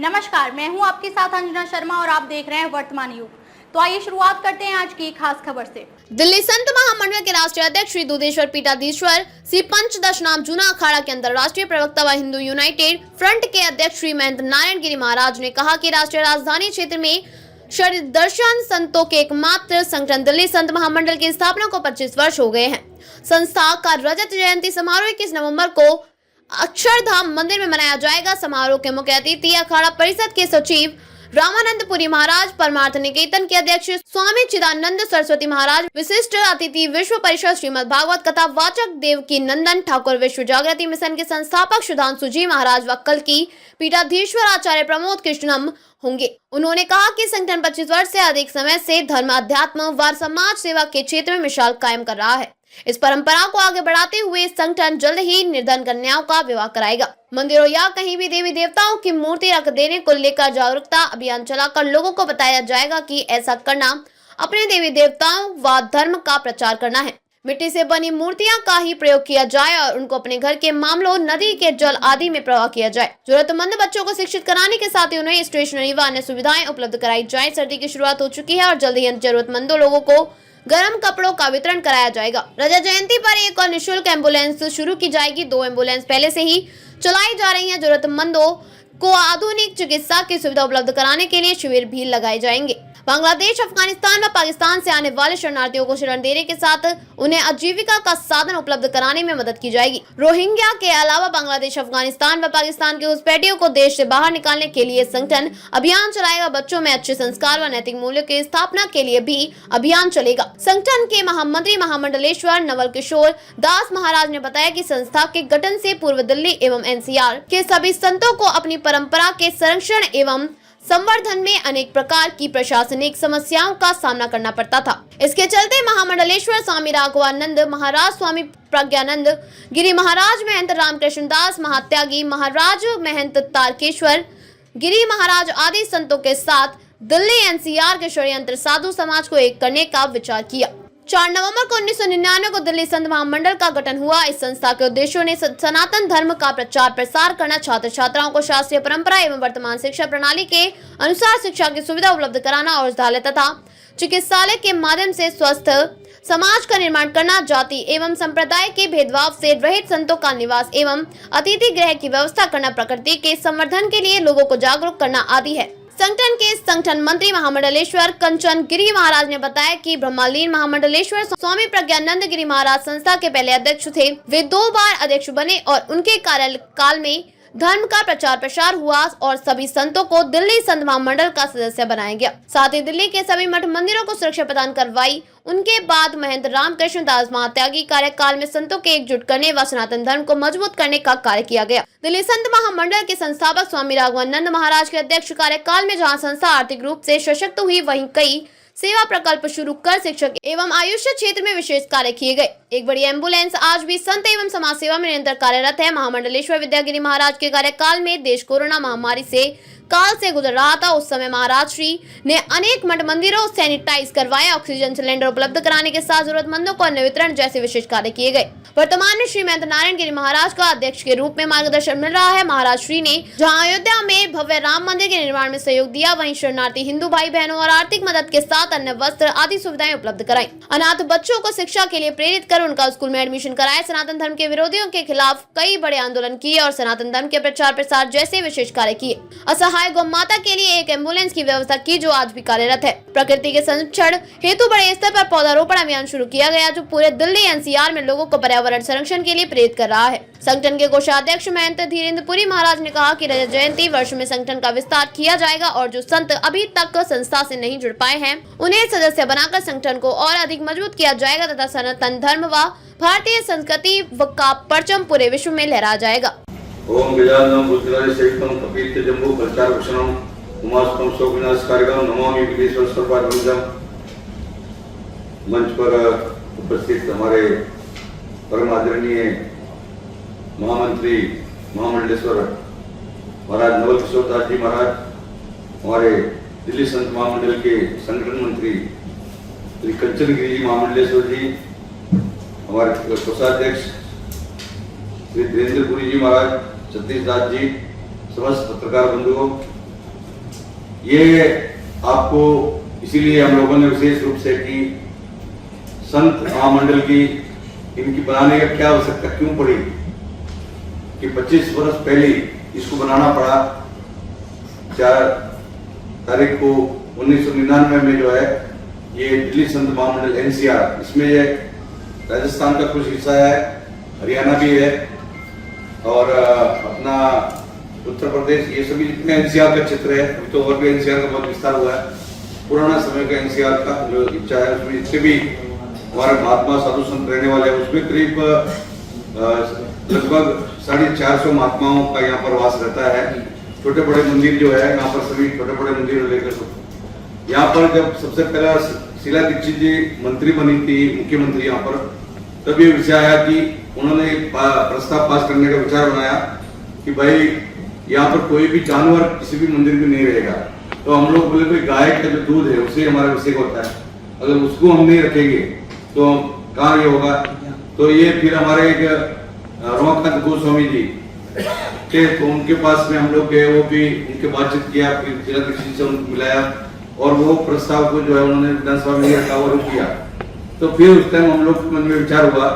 नमस्कार, मैं हूं आपके साथ अंजना शर्मा और आप देख रहे हैं वर्तमान युग। तो आइए शुरुआत करते हैं आज की खास खबर से। दिल्ली संत महामंडल के राष्ट्रीय अध्यक्ष श्री दुधेश्वर पीठाधीश्वर श्री पंचदशनाम जूना अखाड़ा के अंतरराष्ट्रीय प्रवक्ता व हिंदू यूनाइटेड फ्रंट के अध्यक्ष श्री महेंद्र नारायण गिरी महाराज ने कहा कि राष्ट्रीय राजधानी क्षेत्र में शरीर दर्शन संतों के एकमात्र संगठन दिल्ली संत महामंडल की स्थापना को 25 वर्ष हो गए हैं। संस्था का रजत जयंती समारोह 21 नवंबर को अक्षरधाम मंदिर में मनाया जाएगा। समारोह के मुख्य अतिथि अखाड़ा परिषद के सचिव रामानंदपुरी महाराज, परमार्थ निकेतन के अध्यक्ष स्वामी चिदानंद सरस्वती महाराज, विशिष्ट अतिथि विश्व परिषद श्रीमद् भागवत कथा वाचक देवकी नंदन ठाकुर, विश्व जागृति मिशन के संस्थापक सुधांशु जी महाराज व कल की पीठाधीश्वर आचार्य प्रमोद कृष्णम होंगे। उन्होंने कहा कि संगठन 25 वर्ष से अधिक समय से धर्म, अध्यात्म व समाज सेवा के क्षेत्र में मिसाल कायम कर रहा है। इस परंपरा को आगे बढ़ाते हुए संगठन जल्द ही निर्धन कन्याओं का विवाह कराएगा। मंदिरों या कहीं भी देवी देवताओं की मूर्ति रख देने को लेकर जागरूकता अभियान चलाकर लोगों को बताया जाएगा कि ऐसा करना अपने देवी देवताओं व धर्म का प्रचार करना है। मिट्टी से बनी मूर्तियां का ही प्रयोग किया जाए और उनको अपने घर के मामलों, नदी के जल आदि में प्रवाह किया जाए। जरूरतमंद बच्चों को शिक्षित कराने के साथ ही उन्हें स्टेशनरी व अन्य सुविधाएं उपलब्ध कराई जाए। सर्दी की शुरुआत हो चुकी है और जल्द ही जरूरतमंदों लोगों को गर्म कपड़ों का वितरण कराया जाएगा। रजत जयंती पर एक और निःशुल्क एम्बुलेंस शुरू की जाएगी। 2 एम्बुलेंस पहले से ही चलाई जा रही हैं। जरूरतमंदों को आधुनिक चिकित्सा की सुविधा उपलब्ध कराने के लिए शिविर भी लगाए जाएंगे। बांग्लादेश, अफगानिस्तान व पाकिस्तान से आने वाले शरणार्थियों को शरण देने के साथ उन्हें आजीविका का साधन उपलब्ध कराने में मदद की जाएगी। रोहिंग्या के अलावा बांग्लादेश, अफगानिस्तान व पाकिस्तान के घुसपैठियों को देश से बाहर निकालने के लिए संगठन अभियान चलाएगा। बच्चों में अच्छे संस्कार व नैतिक मूल्यों की स्थापना के लिए भी अभियान चलेगा। संगठन के महामंत्री महामंडलेश्वर नवल किशोर दास महाराज ने बताया कि संस्था के गठन से पूर्व दिल्ली एवं एनसीआर के सभी संतों को अपनी परंपरा के संरक्षण एवं संवर्धन में अनेक प्रकार की प्रशासनिक समस्याओं का सामना करना पड़ता था। इसके चलते महामंडलेश्वर स्वामी राघवानंद महाराज, स्वामी प्रज्ञानंद गिरी महाराज, महंत रामकृष्ण दास महात्यागी महाराज, महंत तारकेश्वर गिरी महाराज आदि संतों के साथ दिल्ली एनसीआर के षड्यंत्र साधु समाज को एक करने का विचार किया। 4 नवंबर को 1999 को दिल्ली संत महामंडल का गठन हुआ। इस संस्था के उद्देश्यों ने सनातन धर्म का प्रचार प्रसार करना, छात्र छात्राओं को शास्त्रीय परंपरा एवं वर्तमान शिक्षा प्रणाली के अनुसार शिक्षा की सुविधा उपलब्ध कराना और विद्यालय तथा चिकित्सालय के माध्यम से स्वस्थ समाज का निर्माण करना, जाति एवं संप्रदाय के भेदभाव से रहित संतों का निवास एवं अतिथि गृह की व्यवस्था करना, प्रकृति के संवर्धन के लिए लोगों को जागरूक करना आदि है। संगठन के संगठन मंत्री महामंडलेश्वर कंचन गिरी महाराज ने बताया कि ब्रह्मलीन महामंडलेश्वर स्वामी प्रज्ञानंद गिरी महाराज संस्था के पहले अध्यक्ष थे। वे 2 बार अध्यक्ष बने और उनके कार्यकाल में धर्म का प्रचार प्रसार हुआ और सभी संतों को दिल्ली संत महामंडल का सदस्य बनाया गया। साथ ही दिल्ली के सभी मठ मंदिरों को सुरक्षा प्रदान करवाई। उनके बाद महंत रामकृष्ण दास महात्यागी कार्यकाल में संतों के एकजुट करने व सनातन धर्म को मजबूत करने का कार्य किया गया। दिल्ली संत महामंडल के संस्थापक स्वामी राघवानंद महाराज के अध्यक्ष कार्यकाल में जहाँ संस्था आर्थिक रूप से सशक्त हुई, वहीं कई सेवा प्रकल्प शुरू कर शिक्षक एवं आयुष क्षेत्र में विशेष कार्य किए गए। एक बड़ी एम्बुलेंस आज भी संत एवं समाज सेवा में निरंतर कार्यरत है। महामंडलेश्वर विद्यागिरी महाराज के कार्यकाल में देश कोरोना महामारी से काल से गुजर रहा था। उस समय महाराज श्री ने अनेक मठ मंदिरों सैनिटाइज करवाया, ऑक्सीजन सिलेंडर उपलब्ध कराने के साथ जरूरतमंदों को अन्न वितरण जैसे विशेष कार्य किए गए। वर्तमान में श्री महेंद्र नारायण गिरी महाराज का अध्यक्ष के रूप में मार्गदर्शन मिल रहा है। महाराज श्री ने जहां अयोध्या में भव्य राम मंदिर के निर्माण में सहयोग दिया, वहीं शरणार्थी हिंदू भाई बहनों और आर्थिक मदद के साथ अन्य वस्त्र आदि सुविधाएं उपलब्ध कराई। अनाथ बच्चों को शिक्षा के लिए प्रेरित कर उनका स्कूल में एडमिशन कराया। सनातन धर्म के विरोधियों के खिलाफ कई बड़े आंदोलन किए और सनातन धर्म के प्रचार प्रसार जैसे विशेष कार्य किए। असहाय गौ माता के लिए एक एम्बुलेंस की व्यवस्था की, जो आज भी कार्यरत है। प्रकृति के संरक्षण हेतु बड़े स्तर पर पौधारोपण अभियान शुरू किया गया, जो पूरे दिल्ली एनसीआर में लोगों को पर्यावरण संरक्षण के लिए प्रेरित कर रहा है। संगठन के कोषाध्यक्ष महंत धीरेन्द्रपुरी महाराज ने कहा कि रजत जयंती वर्ष में संगठन का विस्तार किया जाएगा और जो संत अभी तक संस्था से नहीं जुड़ पाए हैं, उन्हें सदस्य बनाकर संगठन को और अधिक मजबूत किया जाएगा तथा सनातन धर्म व भारतीय संस्कृति का परचम पूरे विश्व में लहरा जाएगा। ओम गजाननम भूतनाथ सहितम कपित जम्बू प्रचार भूषणम उमास्तम शोक विनाशकारिकम नमामि विघ्नेश्वर सर्वपादवंदम। मंच पर उपस्थित हमारे परम आदरणीय महामंत्री महामंडलेश्वर महाराज नवल किशोर दास जी महाराज, हमारे दिल्ली संत महामंडल के संगठन मंत्री श्री कंचन गिरी जी महामंडलेश्वर जी, हमारे कोषाध्यक्ष श्री धीरेन्द्रपुरी जी महाराज, सतीश दास जी, समस्त पत्रकार बंधुओं, ये आपको इसीलिए हम लोगों ने विशेष रूप से कि संत महामंडल की इनकी बनाने का क्या आवश्यकता क्यों पड़ी कि 25 वर्ष पहले इसको बनाना पड़ा। 4 तारीख को 1999 में जो है ये दिल्ली संत महामंडल एनसीआर, इसमें ये राजस्थान का कुछ हिस्सा है, हरियाणा भी है और अपना उत्तर प्रदेश, ये सभी जितने एनसीआर का क्षेत्र है। अभी तो और भी एनसीआर का बहुत विस्तार हुआ है। पुराना समय का एनसीआर का जो इच्छा है उसमें जितने भी हमारे महात्मा साधु संत रहने वाले हैं उसमें करीब लगभग 450 महात्माओं का यहाँ पर वास रहता है। छोटे बड़े मंदिर जो है यहाँ पर सभी छोटे बड़े मंदिर लेकर यहाँ पर जब सबसे पहला शीला दीक्षित जी मंत्री बनी थी, मुख्यमंत्री यहाँ पर, तब ये विषय आया कि उन्होंने प्रस्ताव पास करने का विचार बनाया कि भाई यहाँ पर कोई भी जानवर किसी भी मंदिर में नहीं रहेगा। तो हम लोग बोले कोई गाय का जो दूध है उससे हमारा अभिषेक होता है, अगर उसको हम नहीं रखेंगे तो कहाँ ये होगा। तो ये फिर हमारे एक रमाकांत गोस्वामी जी थे, तो उनके पास में हम लोग गए, वो भी उनके बातचीत किया, फिर जिला कृषि से उनको मिलाया और वो प्रस्ताव को जो है उन्होंने विधानसभा में रखा और किया। तो फिर उस टाइम हम लोग के मन में विचार हुआ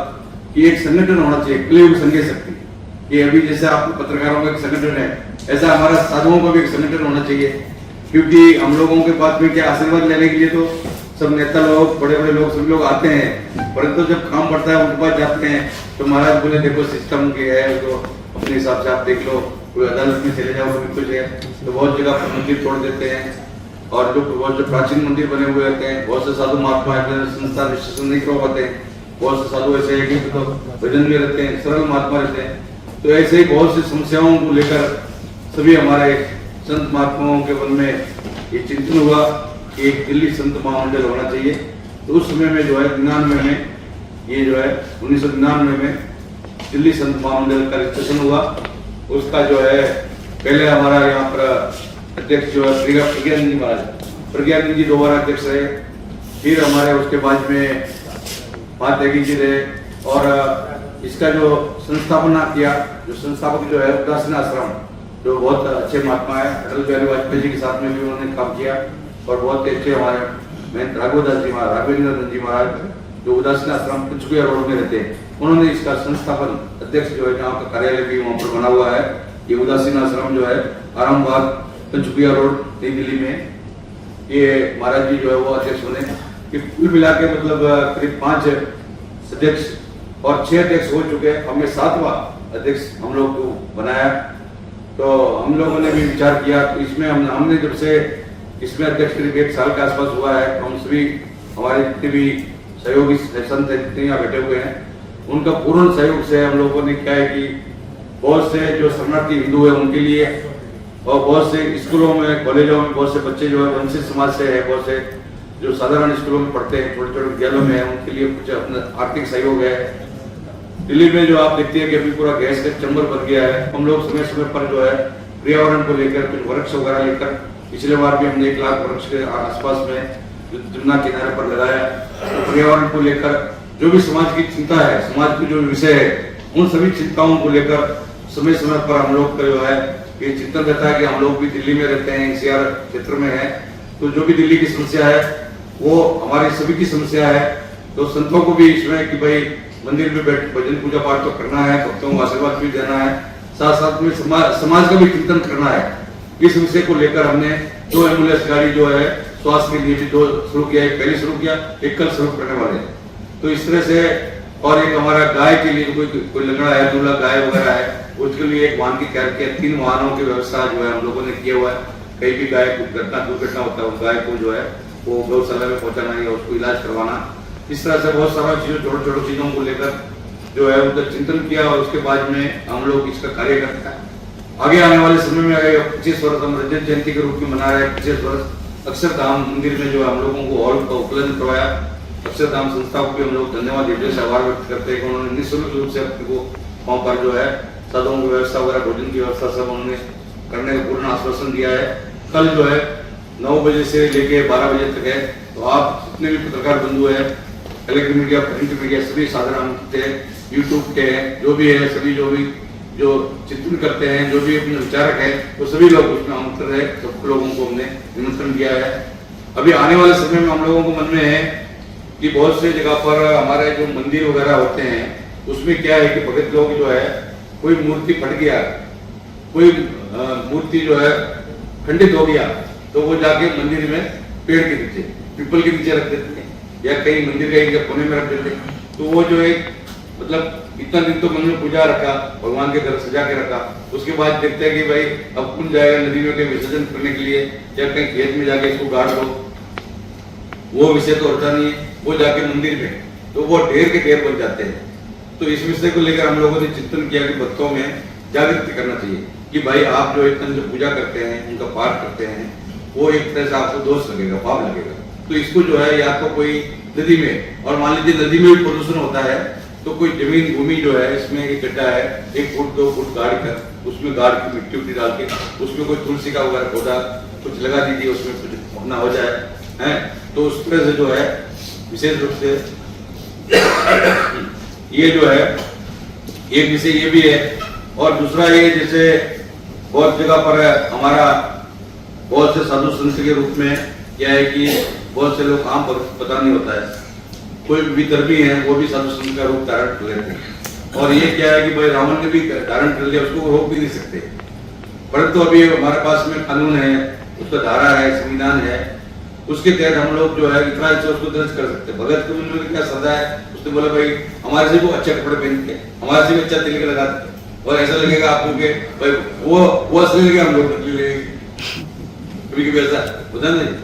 कि एक संगठन होना चाहिए, कलियुग संघ शक्ति, कि अभी जैसे आपको पत्रकारों का एक संगठन है ऐसा हमारा साधुओं का भी एक संगठन होना चाहिए। क्योंकि हम लोगों के पास में क्या आशीर्वाद लेने के लिए तो सब नेता लोग, बड़े बड़े लोग, सभी लोग आते हैं, परंतु जब काम पड़ता है उनके पास जाते हैं तो महाराज बोले देखो सिस्टम के है तो अपने हिसाब से आप देख लो, कोई अदालत में चले जाओ कभी कुछ है, तो बहुत जगह पर मंदिर तोड़ देते हैं और जो बहुत जो प्राचीन मंदिर बने हुए रहते हैं, बहुत से साधु महात्मा संस्था रजिस्ट्रेशन नहीं करवा पाते हैं, बहुत से साधु ऐसे है कि तो भजन में रहते हैं, सरल महात्मा रहते हैं। तो ऐसे ही बहुत सी समस्याओं को लेकर सभी हमारे संत महात्माओं के मन में ये चिंतन हुआ कि एक दिल्ली संत महामंडल होना चाहिए। तो उस समय में जो है 99 में ये जो है 1999 में दिल्ली संत महामंडल का रजिस्ट्रेशन हुआ। उसका जो है पहले हमारा यहाँ पर अध्यक्ष जो है प्रज्ञानंद जी महाराज, प्रज्ञानंद जी दोबारा अध्यक्ष रहे, फिर हमारे उसके बाद में महात्यागी जी रहे और इसका जो संस्थापना किया, जो संस्थापक जो है उदासीन आश्रम, जो बहुत अच्छे महात्मा है, अटल बिहारी वाजपेयी जी के साथ में भी उन्होंने काम किया और बहुत अच्छे हमारे महंत राघवेंद्र जी महाराज जो उदासीन आश्रम पंचकुला रोड में रहते हैं, उन्होंने इसका संस्थापन अध्यक्ष जो है, जहाँ का कार्यालय भी वहाँ पर बना हुआ है, ये उदासीन आश्रम जो है आरामबाग पंचकुला रोड नई दिल्ली में, ये महाराज जी जो है वो अध्यक्ष बने। कि कुल मिला के मतलब करीब 5 अध्यक्ष और 6 अध्यक्ष हो चुके हैं, हमें 7वां अध्यक्ष हम लोग को बनाया। तो हम लोगों ने भी विचार किया तो इसमें हमने जब से इसमें अध्यक्ष करीब 1 साल के आसपास हुआ है, हम सभी हमारे जितने भी सहयोगी संत है जितने यहाँ बैठे हुए हैं, उनका पूर्ण सहयोग से हम लोगों ने क्या है कि बहुत से जो शरणार्थी हिंदू है उनके लिए और बहुत से स्कूलों में, कॉलेजों में बहुत से बच्चे जो है वंचित समाज से है, बहुत से जो साधारण स्कूलों में पढ़ते हैं, छोटे छोटे विद्यालयों में है, उनके लिए कुछ अपना आर्थिक सहयोग है। दिल्ली में जो आप देखते हैं कि अभी पूरा गैस का चैम्बर बन गया है, हम लोग समय समय पर जो है पर्यावरण को लेकर कुछ वृक्ष वगैरह लेकर, पिछले बार भी हमने 1 लाख वृक्ष के आसपास में जमुना किनारे पर लगाया। तो पर्यावरण को लेकर जो भी समाज की चिंता है, समाज की जो विषय है, उन सभी चिंताओं को लेकर समय समय पर हम लोग का जो है ये चिंतन रहता है कि हम लोग भी दिल्ली में रहते हैं, एनसीआर क्षेत्र में है, तो जो भी दिल्ली की समस्या है वो हमारी सभी की समस्या है। तो संतों को भी इसमें कि भाई मंदिर में बैठ भजन पूजा पाठ तो करना है, भक्तों को आशीर्वाद भी देना है, साथ साथ में समाज का भी चिंतन करना है। इस विषय को लेकर हमने 2 एम्बुलेंस गाड़ी जो है स्वास्थ्य के लिए भी 2 शुरू किया, एक पहले शुरू किया, एक कल शुरू करने वाले। तो इस तरह से और एक हमारा गाय के लिए कोई लंगड़ा है, दूल्हा गाय वगैरह है, उसके लिए एक वाहन की तैयार किया। 3 वाहनों की व्यवस्था जो है हम लोगों ने किया हुआ है। कहीं भी गाय को दुर्घटना होता है, उस गाय को जो है वो गौशाला में पहुंचाना या उसको इलाज करवाना, इस तरह से बहुत सारा चीजों, छोटे छोटे चीजों को लेकर जो है उनका चिंतन किया और उसके बाद में हम लोग इसका कार्य करते हैं। आगे आने वाले समय में 25 वर्ष हम रजत जयंती के रूप में मना रहे हैं। 25 वर्ष अक्षरधाम मंदिर में जो हम लोगों को हॉल का उपलब्ध करवाया, अक्षरधाम संस्था को भी हम लोग धन्यवाद हृदय से आभार व्यक्त करते हैं कि उन्होंने निःशुल्क रूप से अपने को वहाँ पर जो है साधुओं की व्यवस्था वगैरह, भोजन की व्यवस्था सब उन्होंने करने का पूर्ण आश्वासन दिया है। कल जो है 9 बजे से लेके 12 बजे तक है, तो आप जितने भी पत्रकार बंधु है, इलेक्ट्रिक मीडिया, प्रिंट मीडिया, सभी साधन यूट्यूब के हैं, जो भी है, सभी जो भी जो चिंतन करते हैं, जो भी अपने विचारक है, वो सभी लोग उसमें आमंत्रित है। सब लोगों को हमने निमंत्रण दिया है। अभी आने वाले समय में हम लोगों को मन में है कि बहुत से जगह पर हमारे जो मंदिर वगैरह होते हैं उसमें क्या है कि भगत लोग जो है, कोई मूर्ति फट गया, कोई मूर्ति जो है खंडित हो गया, तो वो जाके मंदिर में पेड़ के नीचे, पीपल के नीचे रख देते हैं, या कहीं मंदिर का एक कोने में रख देते हैं। तो वो जो एक मतलब इतना दिन तो मन में पूजा रखा, भगवान के घर सजा के रखा, उसके बाद देखते हैं कि भाई अब कौन जाएगा नदी में के विसर्जन करने के लिए, या कहीं खेत में जाके इसको गाड़ दो, वो विषय तो होता नहीं है। वो जाके मंदिर में तो वो ढेर के ढेर बन जाते हैं। तो इस विषय को लेकर हम लोगों ने चिंतन किया कि भक्तों में जागृति करना चाहिए कि भाई आप जो इतना जो पूजा करते हैं, उनका पाठ करते हैं, वो एक तरह से आपको दोष लगेगा, पाप लगेगा। तो इसको जो है या तो कोई नदी में, और मान लीजिए नदी में भी प्रदूषण होता है, तो कोई जमीन भूमि जो है इसमें एक गड्ढा है, 1 फुट 2 फुट गाड़ कर उसमें गाड़ की मिट्टी उट्टी डाल के उसमें कोई तुलसी का वगैरह पौधा कुछ लगा दीजिए, उसमें कुछ अपना हो जाए है। तो उस तरह से जो है विशेष रूप से ये जो है एक विषय ये भी है। और दूसरा ये जैसे बहुत जगह पर हमारा बहुत से साधु संत के रूप में क्या है कि बहुत से लोग आम पता नहीं होता है, कोई विधर्मी है वो भी साधु संत का रूप धारण कर लेते हैं। और ये क्या है कि भाई रावण ने भी धारण कर लिया, उसको रोक भी नहीं सकते। परंतु अभी हमारे पास में कानून है, उसका धारा है, संविधान है, उसके तहत हम लोग जो है इतना अच्छा उसको दर्ज कर सकते हैं। भगत को उन्होंने क्या सजा है, उसने बोला भाई हमारे से वो अच्छे कपड़े पहन के, हमारे से भी अच्छा तिलक लगा दे, और ऐसा लगेगा आपको कि भाई वो असली लगेगा, हम लोग नकली लगेंगे, कभी कभी ऐसा होता नहीं।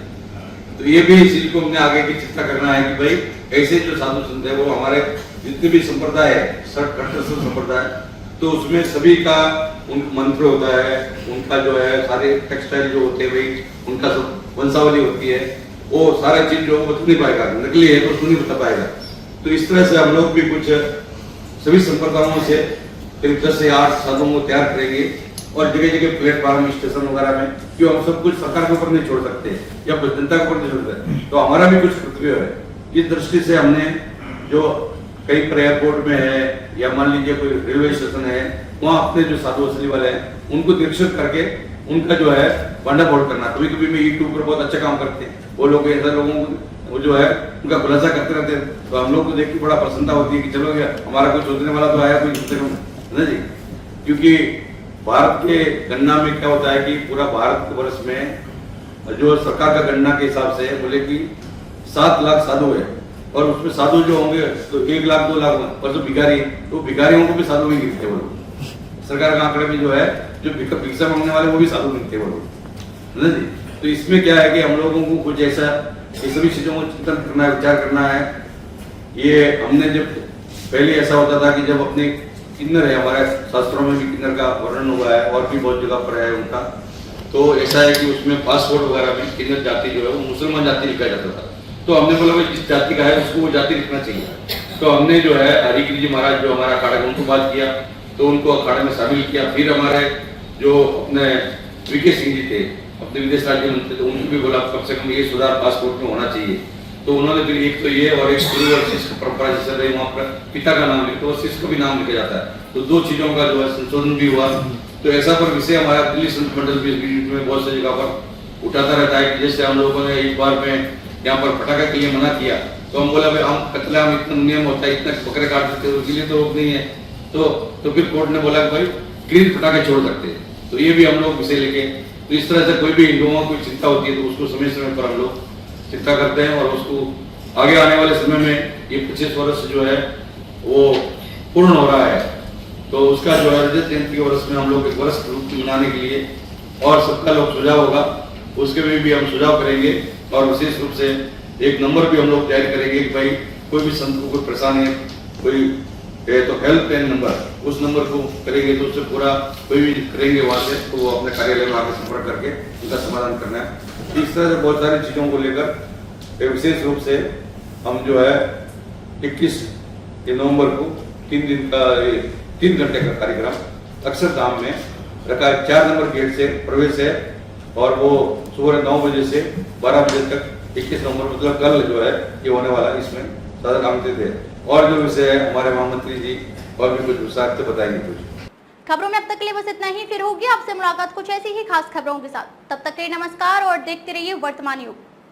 तो ये भी इस चीज को हमने आगे की चिंता करना है कि भाई ऐसे जो साधु संत है वो हमारे जितने भी संप्रदाय है, कट्टर संप्रदाय, तो उसमें सभी का उन मंत्र होता है, उनका जो है सारे टेक्सटाइल जो होते हैं भाई उनका सब वंशावली होती है, वो सारा चीज जो बता नहीं पाएगा, नकली है तो उसको नहीं बता पाएगा। तो इस तरह से हम लोग भी कुछ सभी संप्रदायों से करीब 10 से 8 साधुओं को तैयार करेंगे, और जगह जगह प्लेटफॉर्म स्टेशन वगैरह में, क्यों हम सब कुछ सरकार के ऊपर नहीं छोड़ सकते या जनता के ऊपर नहीं छोड़ सकते, तो हमारा भी कुछ कर्तव्य है। इस दृष्टि से हमने जो कहीं पर एयरपोर्ट में है या मान लीजिए कोई रेलवे स्टेशन है, वहाँ अपने जो साधु असली वाले हैं उनको निरीक्षण करके उनका जो है भंडाफोड़ करना। कभी कभी में यूट्यूब पर बहुत अच्छा काम करते हैं वो लोग, ऐसा लोगों को वो जो है उनका खुलासा करते रहते हैं, तो हम लोग को देख के बड़ा प्रसन्नता होती है कि चलो गया हमारा कोई सोचने वाला तो आया, कोई है ना जी। क्योंकि भारत के गणना में क्या होता है कि पूरा भारत वर्ष में जो सरकार का गणना के हिसाब से बोले कि 7 लाख साधु है, और उसमें साधु जो होंगे तो 1 लाख 2 लाख, पर जो भिखारी, तो भिखारियों को भी साधु में गिरते वो लोग। सरकार के आंकड़े में जो है जो भिक्षा मांगने वाले वो भी साधु मिलते हैं वो लोग, है ना जी। तो इसमें क्या है कि हम लोगों को कुछ ऐसा ये सभी चीजों को चिंतन करना है, विचार करना है। ये हमने जब पहले ऐसा होता था कि जब अपने किन्नर है, हमारे शास्त्रों में भी किन्नर का वर्णन हुआ है और भी बहुत जगह पर है उनका, तो ऐसा है कि उसमें पासपोर्ट वगैरह में किन्नर जाति जो है वो मुसलमान जाति लिखा जाता था। तो हमने बोला भाई जिस जाति का है उसको वो जाति लिखना चाहिए। तो हमने जो है हरिगिरी जी महाराज जो हमारा अखाड़ा उनको बात किया, तो उनको अखाड़े में शामिल किया। फिर हमारे जो अपने वीके सिंह जी थे, अपने विदेश राज्य मंत्री थे, उनको भी बोला कम से कम ये सुधार पासपोर्ट में होना चाहिए। तो उन्होंने फिर एक तो ये और एक गुरु और शिष्य परंपरा जैसे रही, वहाँ पर पिता का नाम लिखते और शिष्य का भी नाम लिखा जाता है, तो 2 चीजों का जो है संशोधन भी हुआ। तो ऐसा पर विषय हमारा दिल्ली संत मंडल में बहुत सी जगह पर उठाता रहता है कि जैसे हम लोगों ने एक बार में यहाँ पर पटाखा के लिए मना किया, तो हम बोला भाई हम कतला में इतना नियम होता है, इतना बकरे काट देते हैं, उसके लिए तो रोक नहीं है। तो फिर कोर्ट ने बोला कि भाई ग्रीन पटाखे छोड़ सकते हैं। तो ये भी हम लोग विषय लेके, तो इस तरह से कोई भी हिंदुओं को चिंता होती है तो उसको समय समय पर हम लोग चिंता करते हैं, और उसको आगे आने वाले समय में ये 25 वर्ष जो है वो पूर्ण हो रहा है, तो उसका जो है रजत जयंती के वर्ष में हम लोग एक वर्ष रूप मनाने के लिए और सबका लोग सुझाव होगा उसके में भी हम सुझाव करेंगे, और विशेष रूप से एक नंबर भी हम लोग जारी करेंगे कि भाई कोई भी संत को कोई परेशानी है, कोई तो हेल्पलाइन नंबर, उस नंबर को करेंगे तो उससे पूरा कोई भी करेंगे वहाँ से तो वो अपने कार्यालय में आकर संपर्क करके उनका समाधान करना है। इस तरह से बहुत सारी चीज़ों को लेकर विशेष रूप से हम जो है 21 नवंबर को 3 दिन का 3 घंटे का कार्यक्रम अक्षरधाम में रखा है। 4 नंबर गेट से प्रवेश है, और वो सुबह 9 बजे से 12 बजे तक 21 नवंबर मतलब कल जो है ये होने वाला, इसमें सारा आमंत्रित है। और जो विषय है हमारे महामंत्री जी और भी कुछ विस्तार से बताएंगे कुछ। खबरों में अब तक के लिए बस इतना ही। फिर होगी आपसे मुलाकात कुछ ऐसी ही खास खबरों के साथ। तब तक के लिए नमस्कार और देखते रहिए वर्तमान युग।